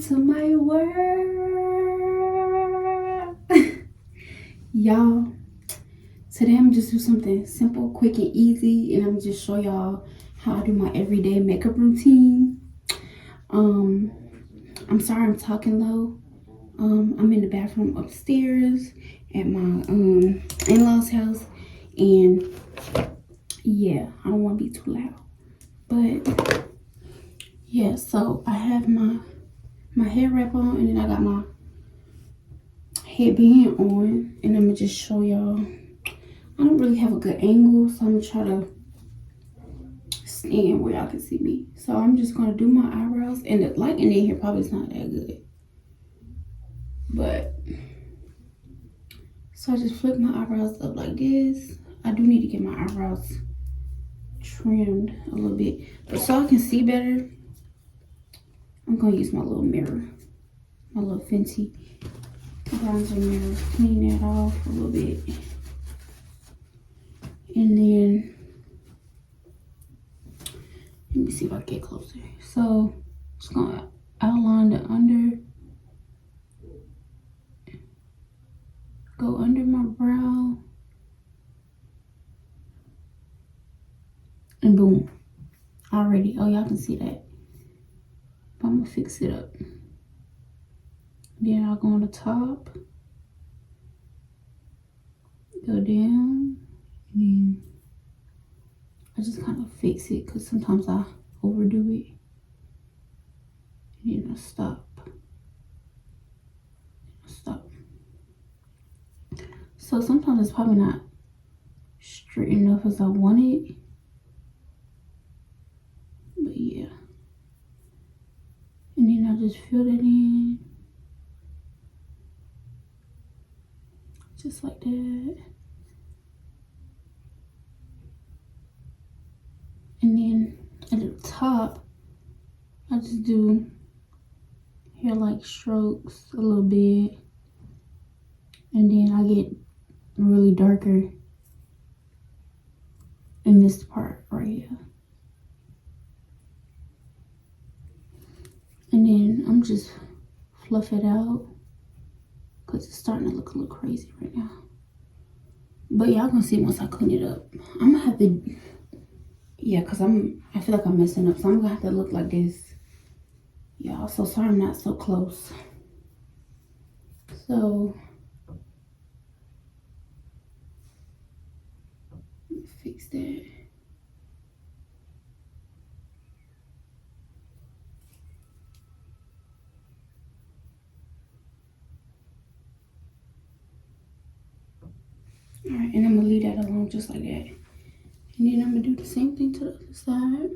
to my world. Y'all, today I'm just do something simple, quick, and easy, and I'm just show y'all how I do my everyday makeup routine. I'm sorry I'm talking low. I'm in the bathroom upstairs at my in-laws house, and yeah, I don't want to be too loud, but yeah. So I have my hair wrap on, and then I got my headband on, and I'm gonna just show y'all. I don't really have a good angle, so I'm gonna try to stand where y'all can see me. So I'm just gonna do my eyebrows, and the lighting in here probably is not that good, but so I just flip my eyebrows up like this. I do need to get my eyebrows trimmed a little bit, but so I can see better, I'm gonna use my little mirror, my little Fenty bronzer mirror. Clean that off a little bit, and then let me see if I can get closer. So just gonna outline the under, go under my brow, and boom, already. Oh, y'all can see that. But I'm gonna fix it up. Then I'll go on the top, go down, and then I just kind of fix it because sometimes I overdo it. And then I stop. So sometimes it's probably not straight enough as I want it. But yeah. And then I just fill that in. Just like that. And then at the top, I just do hair like strokes a little bit. And then I get really darker in this part right here. And then I'm just fluff it out because it's starting to look a little crazy right now. But y'all gonna see once I clean it up. I'm gonna have to, yeah, because I feel like I'm messing up. So I'm gonna have to look like this. Y'all, so sorry I'm not so close. So let me fix that. All right, and I'm gonna leave that alone just like that. And then I'm gonna do the same thing to the other side.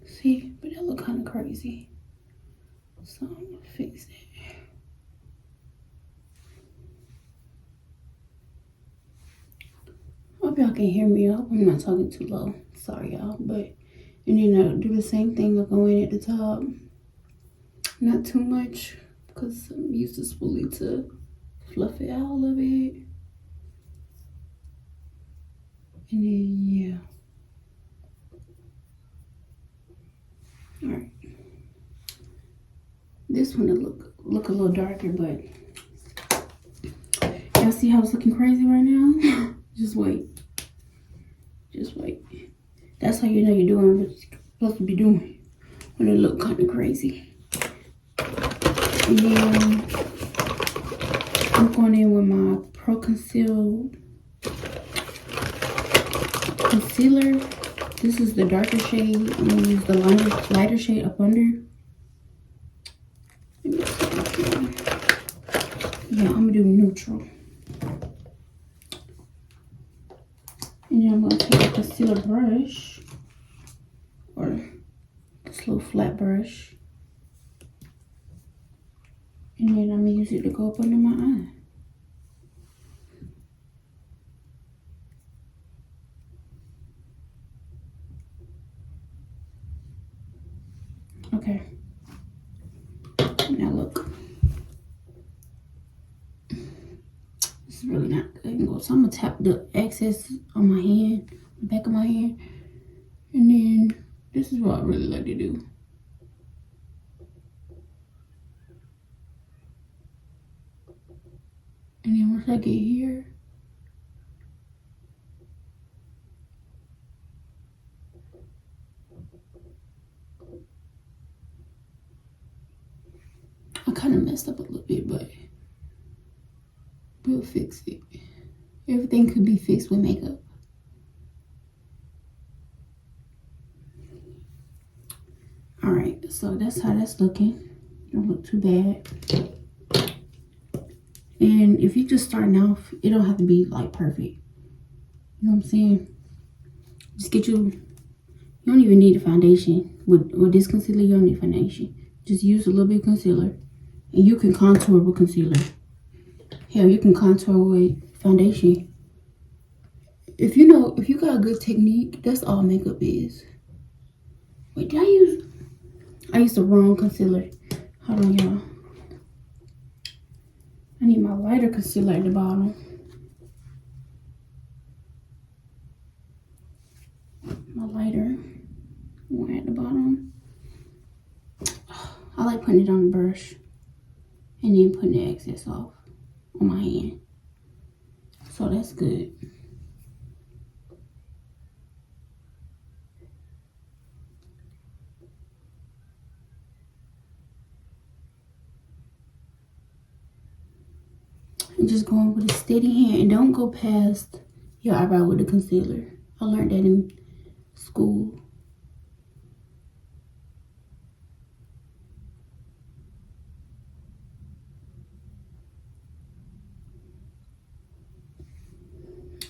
See, but that look kind of crazy. So I'm gonna fix it. Hope y'all can hear me. I hope I'm not talking too low. Sorry, y'all. But, and then I'll do the same thing. I'll go in at the top. Not too much because I'm used to spoolie to fluff it out a little bit. And then, yeah. Alright. This one will look a little darker, but y'all see how it's looking crazy right now? Just wait. Just wait. That's how you know you're doing what you're supposed to be doing when it look kind of crazy. And then I'm going in with my Pro Conceal concealer. This is the darker shade. I'm gonna use the lighter shade up under. Yeah, I'm gonna do neutral. And then I'm gonna take a concealer brush this little flat brush. And then I'm gonna use it to go up under my eye. Okay. Now look. This is really not good. So I'm gonna tap the excess on my hand, the back of my hand. And then this is what I really like to do. And then once I get here, I kind of messed up a little bit, but we'll fix it. Everything could be fixed with makeup. All right, so that's how that's looking. Don't look too bad. And if you're just starting off, it don't have to be like perfect. You know what I'm saying? Just get you don't even need a foundation. With this concealer, you don't need foundation. Just use a little bit of concealer. And you can contour with concealer. Hell, you can contour with foundation. If you got a good technique, that's all makeup is. Wait, I used the wrong concealer. Hold on, y'all. I need my lighter concealer at the bottom. My lighter one at the bottom. I like putting it on the brush and then putting the excess off on my hand. So that's good. And just going with a steady hand, and don't go past your eyebrow with the concealer. I learned that in school.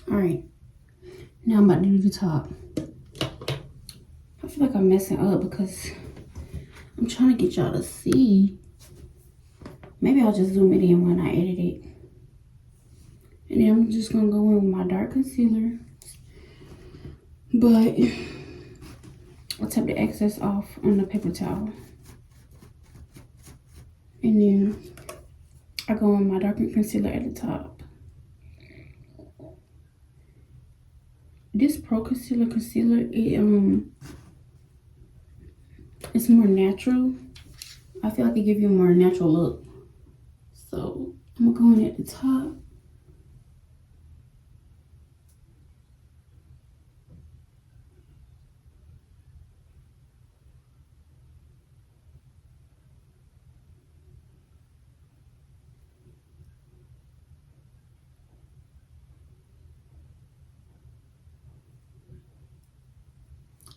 All right, now I'm about to do the top. I feel like I'm messing up because I'm trying to get y'all to see. Maybe I'll just zoom it in when I edit it. And then I'm just gonna go in with my dark concealer. But I'll tap the excess off on the paper towel. And then I go in my darker concealer at the top. This Pro Concealer it's more natural. I feel like it gives you a more natural look. So I'm gonna go in at the top.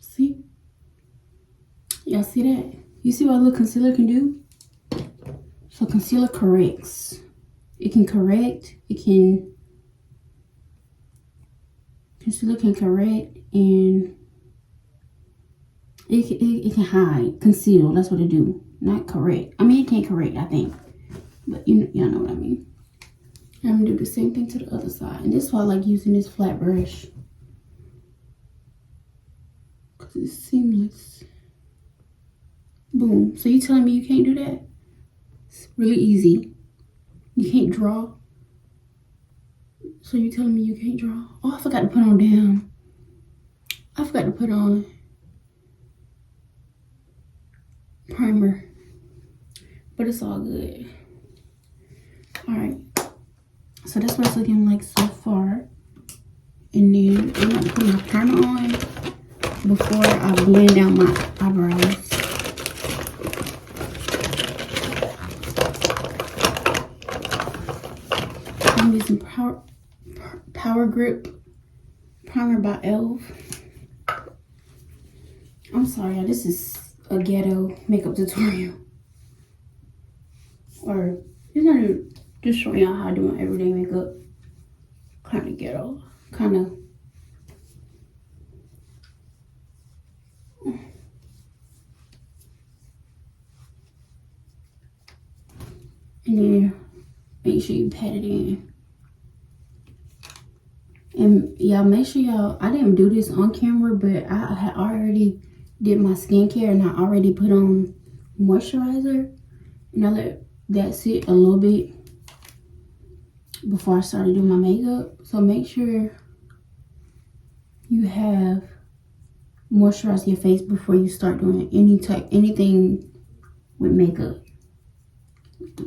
See? Y'all see that? You see what a little concealer can do? So concealer corrects. It can correct. Concealer can correct, and it can hide. Conceal. That's what it do. Not correct. I mean, it can't correct, I think. But y'all know what I mean. I'm gonna do the same thing to the other side. And this is why I like using this flat brush. Because it's seamless. Boom. So you telling me you can't do that? It's really easy. You can't draw. So you telling me you can't draw? Oh, I forgot to put on down. I forgot to put on primer. But it's all good. Alright. So that's what it's looking like so far. And then I'm going to put my primer on before I blend out my eyebrows. I'm using Power Grip Primer by e.l.f. I'm sorry, y'all, this is a ghetto makeup tutorial. Or it's not even just showing y'all how I do my everyday makeup. Kind of ghetto. Kind of. And then make sure you pat it in. And y'all, make sure y'all, I didn't do this on camera, but I had already did my skincare and I already put on moisturizer. And I let that sit a little bit before I started doing my makeup. So make sure you have moisturize your face before you start doing anything with makeup.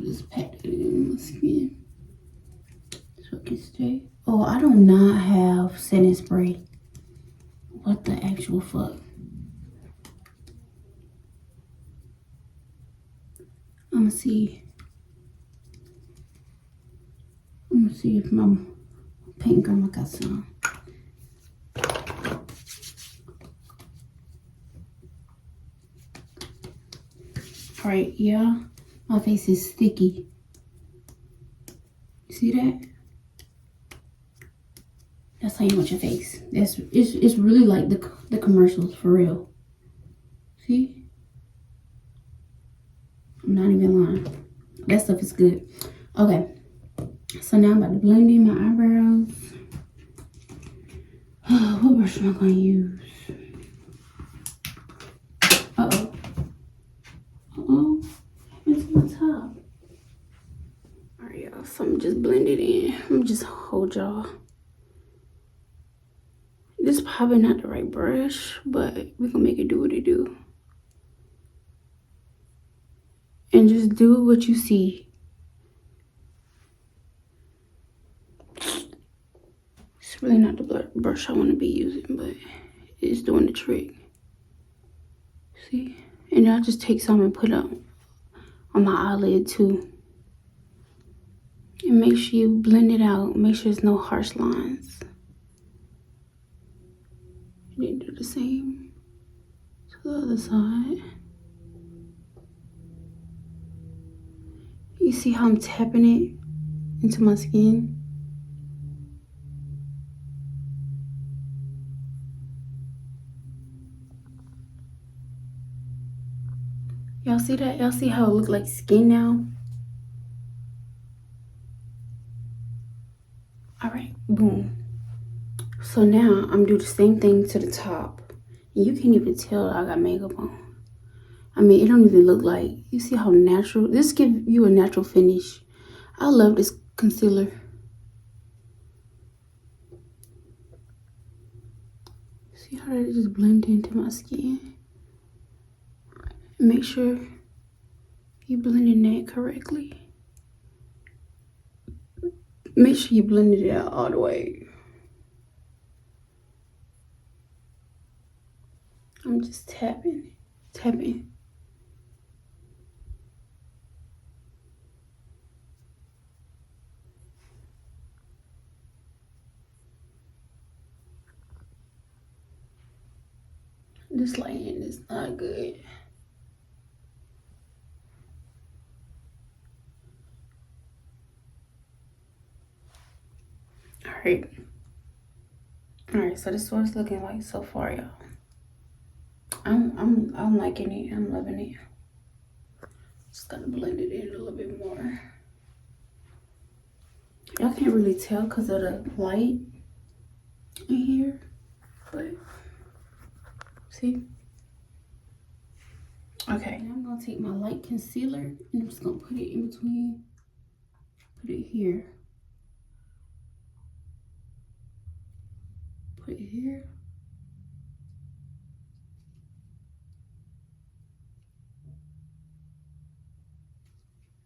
Just pat it in my skin so it can stay. Oh, I do not have setting spray. What the actual fuck? I'm gonna see if my paint grandma got some. All right, yeah, my face is sticky. See that? That's how you want your face. It's really like the commercials for real. See? I'm not even lying. That stuff is good. Okay. So now I'm about to blend in my eyebrows. What brush am I gonna use? Uh-oh. Uh-oh. What's my top? Alright, y'all. So I'm just blend it in. I'm just hold y'all. This is probably not the right brush, but we're gonna make it do what it do. And just do what you see. It's really not the brush I want to be using, but it's doing the trick. See? And I'll just take some and put it on my eyelid too. And make sure you blend it out. Make sure there's no harsh lines. And then do the same to the other side. You see how I'm tapping it into my skin? Y'all see that? Y'all see how it looks like skin now? All right, boom. So now I'm doing the same thing to the top. And you can't even tell I got makeup on. I mean, it don't even look like, you see how natural, this gives you a natural finish. I love this concealer. See how that just blend into my skin? Make sure you blending that correctly. Make sure you blended it out all the way. I'm just tapping. This lighting is not good. All right, so this is what it's looking like so far, y'all. I'm liking it. I'm loving it. Just gotta blend it in a little bit more. Y'all can't really tell because of the light in here, but see? Okay, now I'm gonna take my light concealer and I'm just gonna put it in between, put it here. Put it here.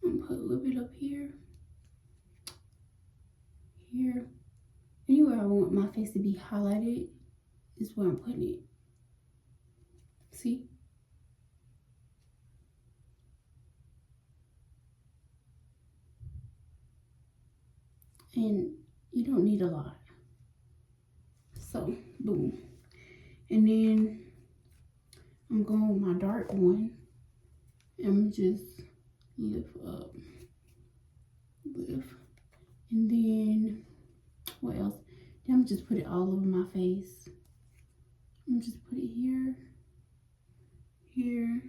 I'm gonna put a little bit up here. Here. Anywhere I want my face to be highlighted is where I'm putting it. See? And you don't need a lot. So, boom. And then I'm going with my dark one. I'm just lift up. Lift. And then, what else? Then I'm just put it all over my face. I'm just put it here. Here.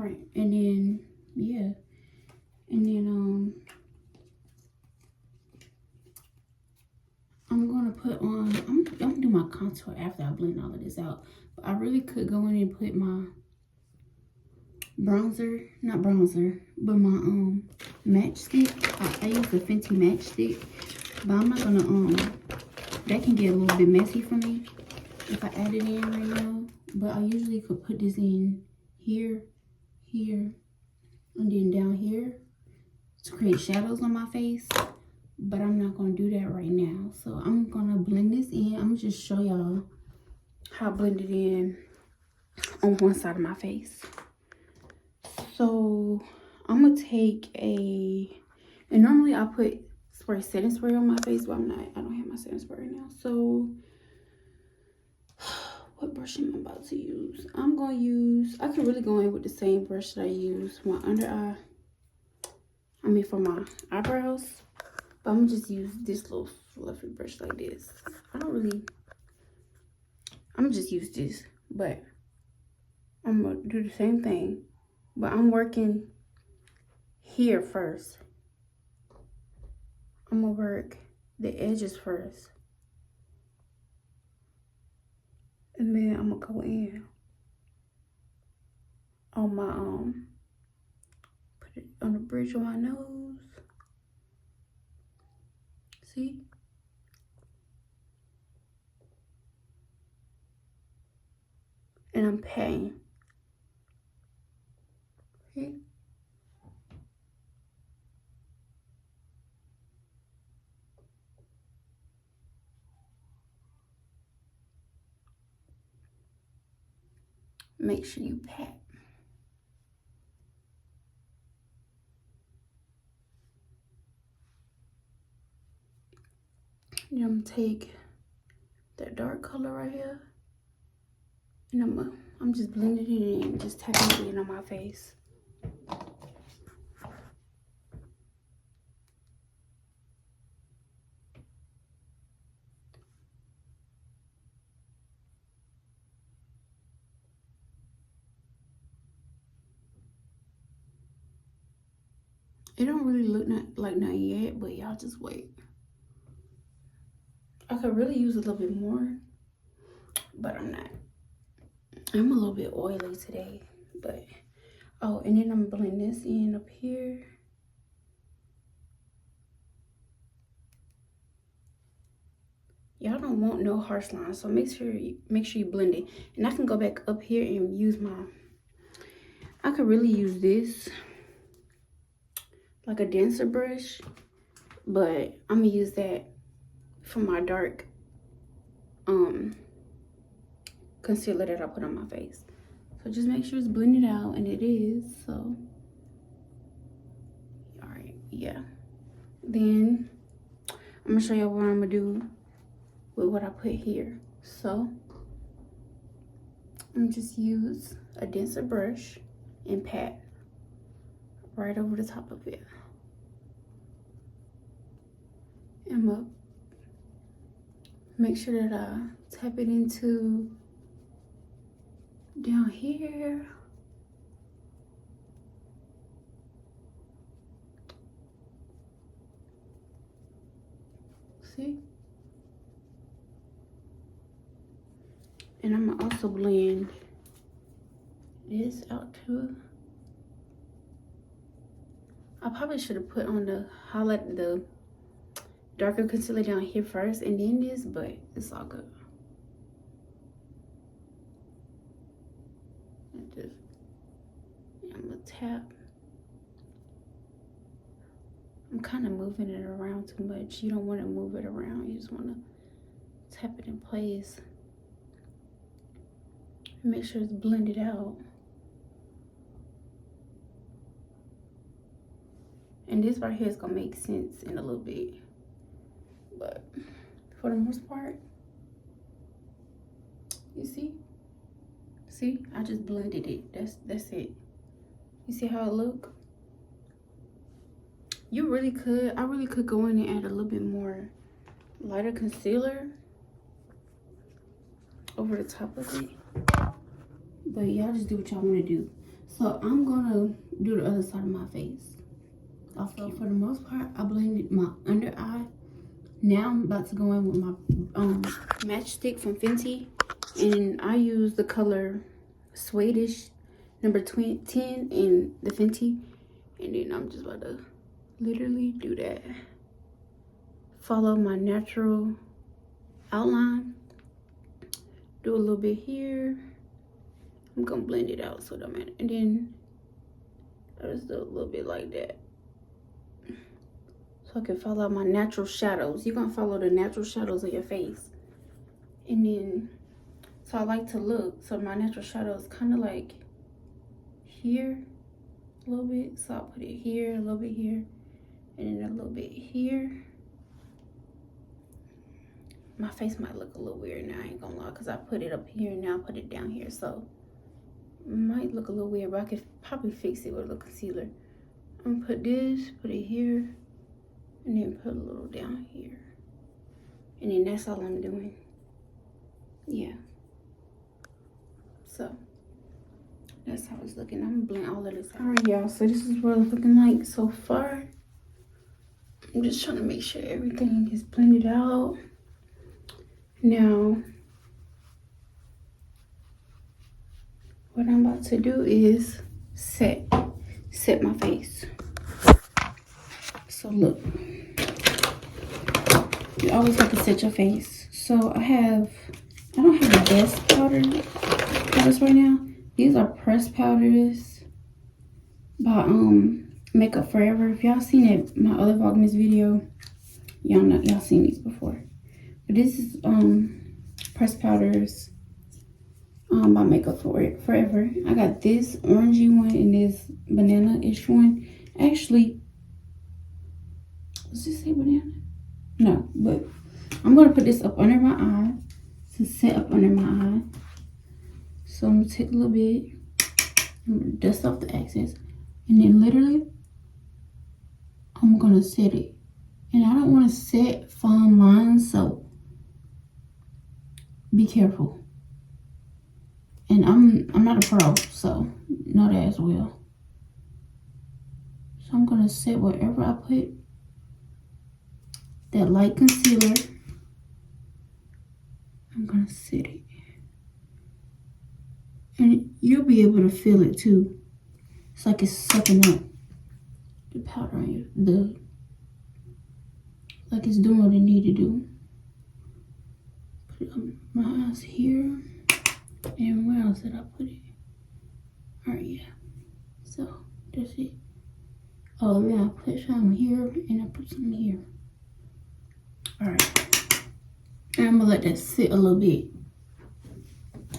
front. And then, yeah. And then, I'm gonna put on, I'm gonna do my contour after I blend all of this out. But I really could go in and put my bronzer, not bronzer, but my matchstick. I use the Fenty matchstick, but I'm not gonna that can get a little bit messy for me if I add it in right now. But I usually could put this in here, here, and then down here to create shadows on my face. But I'm not gonna do that right now. So I'm gonna blend this in. I'm gonna just show y'all how I blend it in on one side of my face. So I'm gonna take and normally I put setting spray on my face, but I don't have my setting spray right now. So what brush am I about to use? I'm gonna use, I can really go in with the same brush that I use for my for my eyebrows. But I'm gonna just use this little fluffy brush like this. I'm gonna just use this, but I'm gonna do the same thing. But I'm working here first. I'm gonna work the edges first. And then I'm gonna go in on my, put it on the bridge of my nose. See? And I'm patting. See? Make sure you pat. And I'm gonna take that dark color right here, and I'm just blending it in, just tapping it in on my face. It don't really look like nothing yet, but y'all just wait. I could really use a little bit more, but I'm not. I'm a little bit oily today, but oh, and then I'm blending this in up here. Y'all don't want no harsh lines, so make sure you blend it. And I can go back up here and use I could really use this like a denser brush, but I'm gonna use that for my dark concealer that I put on my face. So just make sure it's blended out, and it is. So all right, yeah. Then I'm gonna show you what I'm gonna do with what I put here. So I'm just use a denser brush and pat right over the top of it. And I'm make sure that I tap it into down here. See? And I'm gonna also blend this out too. I probably should have put on the darker concealer down here first and then this, but it's all good. I'm gonna tap. I'm kind of moving it around too much. You don't want to move it around. You just want to tap it in place. Make sure it's blended out. And this right here is gonna make sense in a little bit, but for the most part, you see, I just blended it. That's it. You see how it look? I really could go in and add a little bit more lighter concealer over the top of it, but y'all just do what y'all want to do. So I'm gonna do the other side of my face. So for the most part, I blended my under eye. Now I'm about to go in with my matchstick from Fenty, and I use the color Swedish number 10 in the Fenty, and then I'm just about to literally do that. Follow my natural outline. Do a little bit here. I'm gonna blend it out so it don't matter, and then I just do a little bit like that. So I can follow my natural shadows. You're gonna follow the natural shadows of your face. And then, so I like to look, so my natural shadow is kind of like here a little bit. So I'll put it here, a little bit here, and then a little bit here. My face might look a little weird now, I ain't gonna lie, because I put it up here and now I put it down here. So it might look a little weird, but I could probably fix it with a little concealer. I'm gonna put this, put it here, and then put a little down here. And then that's all I'm doing. Yeah. So that's how it's looking. I'm gonna blend all of this out. All right, y'all, so this is what it's looking like so far. I'm just trying to make sure everything is blended out. Now, what I'm about to do is set my face. So look, you always have to set your face. So I don't have the best powders right now. These are pressed powders by Makeup Forever. If y'all seen it, my other VLOGMAS video, y'all seen these before. But this is pressed powders by Makeup Forever. I got this orangey one and this banana-ish one. Actually, does this say banana? No, but I'm gonna put this up under my eye to set up under my eye. So I'm gonna take a little bit, I'm gonna dust off the excess, and then literally I'm gonna set it. And I don't want to set fine lines, so be careful. And I'm not a pro, so know that as well. So I'm gonna set wherever I put that light concealer, I'm gonna set it. And you'll be able to feel it too. It's like it's sucking up the powder on you. Like it's doing what it need to do. Put it on my eyes here. And where else did I put it? Alright, yeah. So that's it. Oh yeah, I put some here and I put some here. Alright. And I'm gonna let that sit a little bit.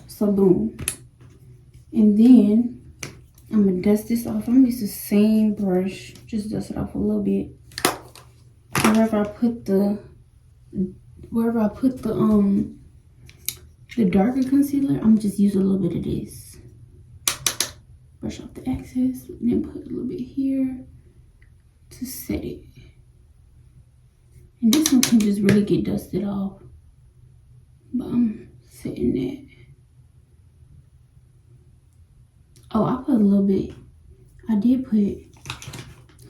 So boom. And then I'm gonna dust this off. I'm gonna use the same brush. Just dust it off a little bit. Wherever I put the darker concealer, I'm just use a little bit of this. Brush off the excess, and then put a little bit here to set it. And this one can just really get dusted off. But I'm setting that. Oh, I put a little bit. I did put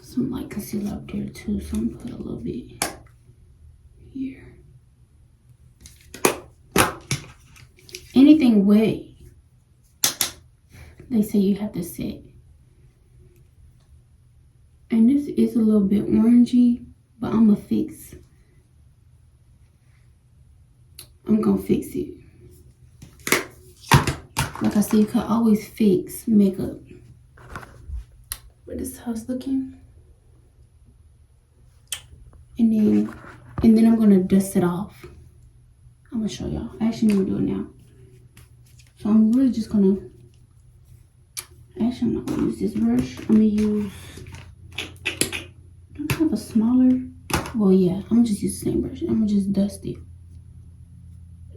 some light concealer up there too, so I'm gonna put a little bit here. Anything wet, they say you have to set. And this is a little bit orangey, but I'm gonna fix. I'm gonna fix it. Like I said, you can always fix makeup. But this is how it's looking. And then I'm gonna dust it off. I'm gonna show y'all. Actually, I'm gonna do it now. So I'm really just gonna. Actually, I'm not gonna use this brush. I'm gonna use. Don't I have a smaller? Well, yeah. I'm gonna just use the same brush. I'm gonna just dust it.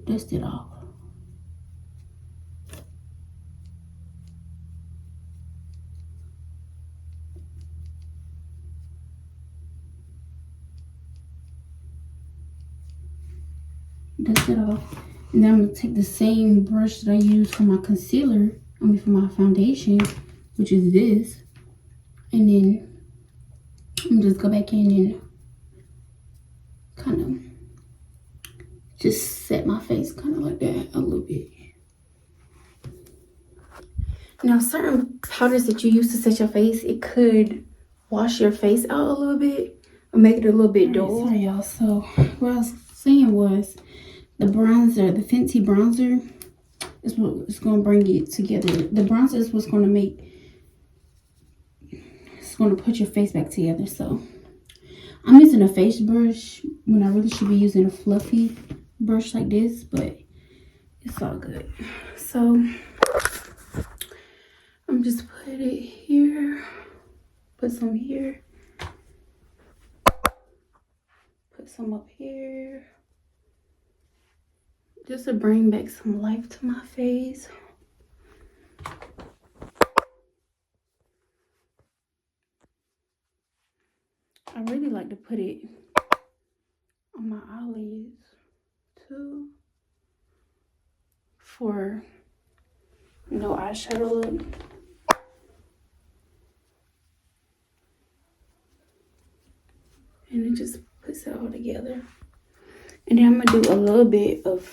Dust it off. Dust it off. And then I'm gonna take the same brush that I use for my concealer, for my foundation, which is this. And then I'm just go back in and kind of just set my face kind of like that a little bit. Now, certain powders that you use to set your face, it could wash your face out a little bit or make it a little bit dull. Sorry, y'all. So what I was saying was the bronzer, the Fenty bronzer is what's going to bring it together. The bronzer is what's going to make, it's going to put your face back together. So I'm using a face brush when I really should be using a fluffy brush like this, but it's all good. So I'm just put it here, put some here, put some up here, just to bring back some life to my face. I really like to put it on my eyelids too, for no eyeshadow look. And it just puts it all together. And then I'm gonna do a little bit of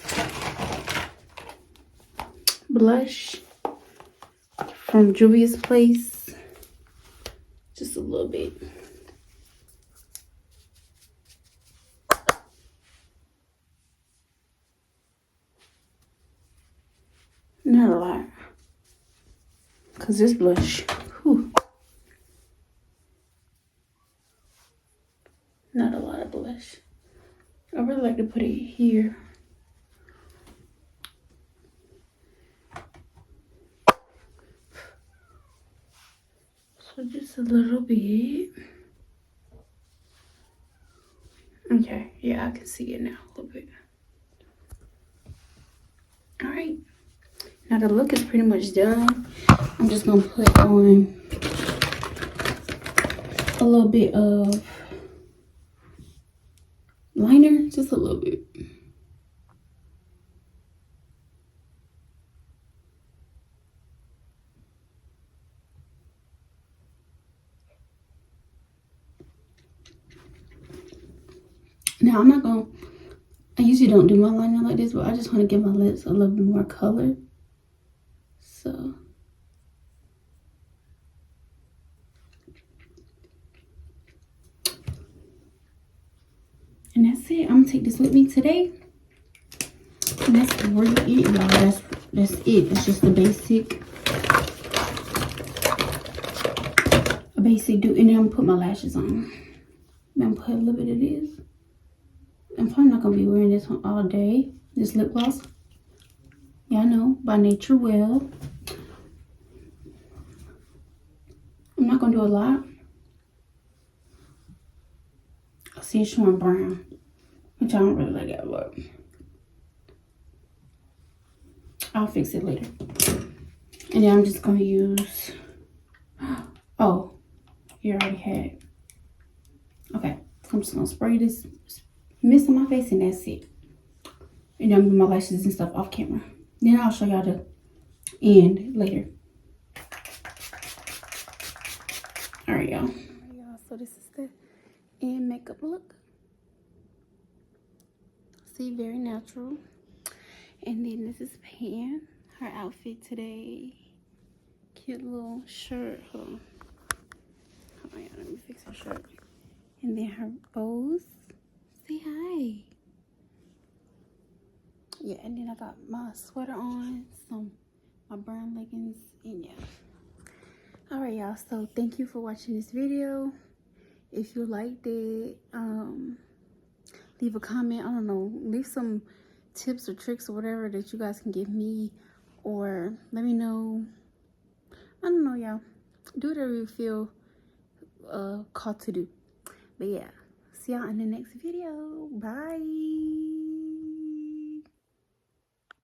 blush from Juvia's Place. Just a little bit. Not a lot. Cause this blush, whew. Not a lot of blush. I really like to put it here. So just a little bit. Okay, yeah, I can see it now a little bit. All right, now the look is pretty much done. I'm just gonna put on a little bit of liner, just a little bit. Now I'm not gonna, I usually don't do my liner like this, but I just want to give my lips a little bit more color. So and that's it. I'm gonna take this with me today. And that's really it, y'all. That's it. It's just a basic do. And then I'm gonna put my lashes on. I'm gonna put a little bit of this. I'm probably not gonna be wearing this one all day. This lip gloss. Y'all know, by Nature Well. I'm not gonna do a lot. I see it's showing brown, which I don't really like that, but I'll fix it later. And then I'm just gonna use, oh, you already had. Okay, I'm just gonna spray this mist on my face and that's it. And then I'm doing my lashes and stuff off camera. Then I'll show y'all the end later. All right, y'all. So this is the end makeup look. See, very natural. And then this is Pan, her outfit today. Cute little shirt. Hold on, y'all, let me fix her shirt. And then her bows. Say hi. Yeah, and then I got my sweater on, my brown leggings, and yeah. All right, y'all, so thank you for watching this video. If you liked it, leave a comment. I don't know, leave some tips or tricks or whatever that you guys can give me, or let me know. I don't know, y'all. Do whatever you feel called to do. But yeah, see y'all in the next video. Bye.